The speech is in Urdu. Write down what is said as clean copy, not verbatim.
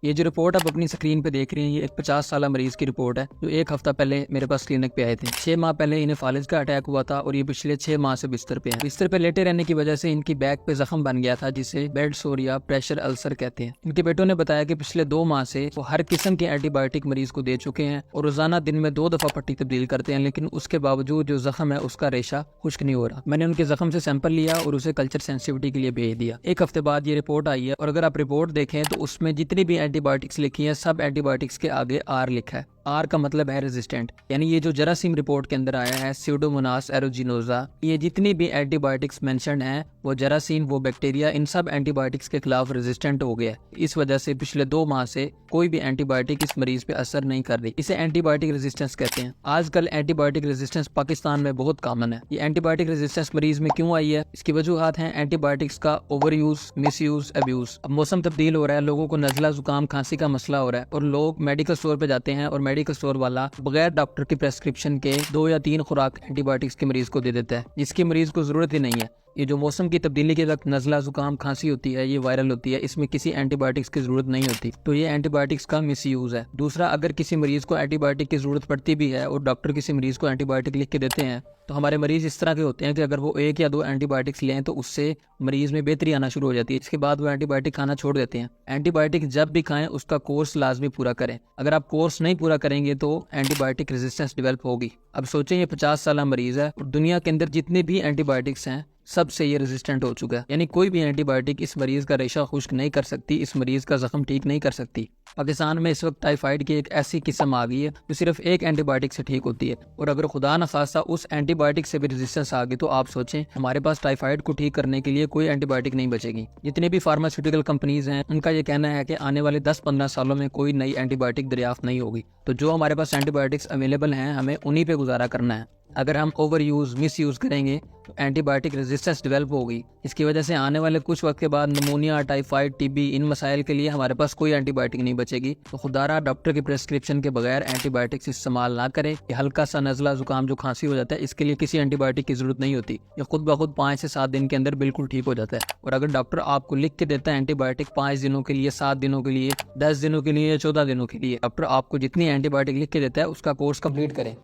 یہ جو رپورٹ آپ اپنی اسکرین پہ دیکھ رہے ہیں، یہ ایک 50 سالہ مریض کی رپورٹ ہے جو ایک ہفتہ پہلے میرے پاس کلینک پہ آئے تھے۔ 6 ماہ پہلے انہیں فالج کا اٹیک ہوا تھا اور یہ پچھلے 6 ماہ سے بستر پہ ہیں۔ بستر پہ لیٹے رہنے کی وجہ سے ان کی بیک پہ زخم بن گیا تھا جسے بیڈ سور یا پریشر السر کہتے ہیں۔ ان کے بیٹوں نے بتایا کہ پچھلے 2 ماہ سے وہ ہر قسم کے اینٹی بایوٹک مریض کو دے چکے ہیں اور روزانہ دن میں 2 دفعہ پٹی تبدیل کرتے ہیں، لیکن اس کے باوجود جو زخم ہے اس کا ریشہ خشک نہیں ہو رہا۔ میں نے ان کے زخم سے سیمپل لیا اور اسے کلچر سینسٹیوٹی کے لیے بھیج دیا۔ ایک ہفتے بعد یہ رپورٹ آئی ہے اور اگر آپ رپورٹ دیکھیں تو اس میں جتنی بھی اینٹی بایوٹکس لکھی ہیں سب اینٹی بایوٹکس کے آگے آر لکھا ہے۔ آر کا مطلب ہے ریزسٹنٹ، یعنی یہ جو جراثیم رپورٹ کے اندر آیا ہے سیوڈوموناس ایروجینوزا، یہ جتنی بھی اینٹی بایوٹکس مینشنڈ ہیں وہ جراثیم وہ بیکٹیریا ان سب اینٹی بایوٹکس کے خلاف ریزسٹنٹ ہو گیا ہے۔ اس وجہ سے پچھلے 2 ماہ سے کوئی بھی اینٹی بایوٹک اس مریض پہ اثر نہیں کر رہی۔ اسے اینٹی بایوٹک ریزسٹنس کہتے ہیں۔ آج کل اینٹی بایوٹک ریزسٹنس پاکستان میں بہت کامن ہے۔ یہ اینٹی بایوٹک ریزسٹنس مریض میں کیوں آئی ہے؟ اس کی وجوہات ہیں اینٹی بایوٹکس کا اوور یوز، مس یوز، ابیوز۔ اب موسم تبدیل ہو رہا ہے، لوگوں کو نزلہ زکام کھانسی کا مسئلہ ہو رہا ہے اور لوگ میڈیکل اسٹور پہ جاتے ہیں اور میڈیکل اسٹور والا بغیر ڈاکٹر کی پریسکرپشن کے 2 یا 3 خوراک اینٹی بایوٹکس کے مریض کو دے دیتا ہے جس کی مریض کو ضرورت ہی نہیں ہے۔ یہ جو موسم کی تبدیلی کے وقت نزلہ زکام کھانسی ہوتی ہے یہ وائرل ہوتی ہے، اس میں کسی اینٹی بایوٹکس کی ضرورت نہیں ہوتی، تو یہ اینٹی بایوٹکس کا مس یوز ہے۔ دوسرا، اگر کسی مریض کو اینٹی بایوٹک کی ضرورت پڑتی بھی ہے اور ڈاکٹر کسی مریض کو اینٹی بایوٹک لکھ کے دیتے ہیں تو ہمارے مریض اس طرح کے ہوتے ہیں کہ اگر وہ 1 یا 2 اینٹی بایوٹکس لیں تو اس سے مریض میں بہتری آنا شروع ہو جاتی ہے، اس کے بعد وہ اینٹی بایوٹک کھانا چھوڑ دیتے ہیں۔ اینٹی بایوٹک جب بھی کھائیں اس کا کورس لازمی پورا کریں، اگر آپ کورس نہیں پورا کریں گے تو اینٹی بایوٹک ریزسٹنس ڈیولپ ہوگی۔ اب سوچیں یہ 50 سالہ مریض ہے اور دنیا کے اندر جتنے بھی اینٹی بایوٹکس ہیں سب سے یہ ریزسٹنٹ ہو چکا ہے، یعنی کوئی بھی اینٹی بایوٹک اس مریض کا ریشہ خشک نہیں کر سکتی، اس مریض کا زخم ٹھیک نہیں کر سکتی۔ پاکستان میں اس وقت ٹائیفائڈ کی ایک ایسی قسم آ گئی ہے جو صرف ایک اینٹی بایوٹک سے ٹھیک ہوتی ہے، اور اگر خدا نخواستہ اس اینٹی بایوٹک سے بھی ریزسٹنس آ گئی تو آپ سوچیں ہمارے پاس ٹائیفائڈ کو ٹھیک کرنے کے لیے کوئی اینٹی بایوٹک نہیں بچے گی۔ جتنے بھی فارماسیوٹیکل کمپنیز ہیں ان کا یہ کہنا ہے کہ آنے والے 10-15 سالوں میں کوئی نئی اینٹی بایوٹک دریافت نہیں ہوگی، تو جو ہمارے پاس اینٹی بایوٹکس اویلیبل ہیں ہمیں انہی پہ گزارا کرنا ہے۔ اگر ہم اوور یوز، مس یوز کریں گے تو اینٹی بایوٹک ریزسٹنس ڈیولپ ہوگی، اس کی وجہ سے آنے والے کچھ وقت کے بعد نمونیا، ٹائیفائڈ، ٹی بی، ان مسائل کے لیے ہمارے پاس کوئی اینٹی بایوٹک نہیں بچے گی۔ تو خدا را ڈاکٹر کی پریسکرپشن کے بغیر اینٹی بایوٹکس استعمال نہ کریں۔ یہ ہلکا سا نزلہ زکام جو کھانسی ہو جاتا ہے اس کے لیے کسی اینٹی بایوٹک کی ضرورت نہیں ہوتی، یہ خود بخود 5 سے 7 دن کے اندر بالکل ٹھیک ہو جاتا ہے۔ اور اگر ڈاکٹر آپ کو لکھ کے دیتا ہے اینٹی بایوٹک 5 دنوں کے لیے، 7 دنوں کے لیے، 10 دنوں کے لیے یا 14 دنوں کے لیے، ڈاکٹر آپ کو جتنی اینٹی بایوٹک لکھ کے دیتا ہے اس کا کورس کمپلیٹ کریں۔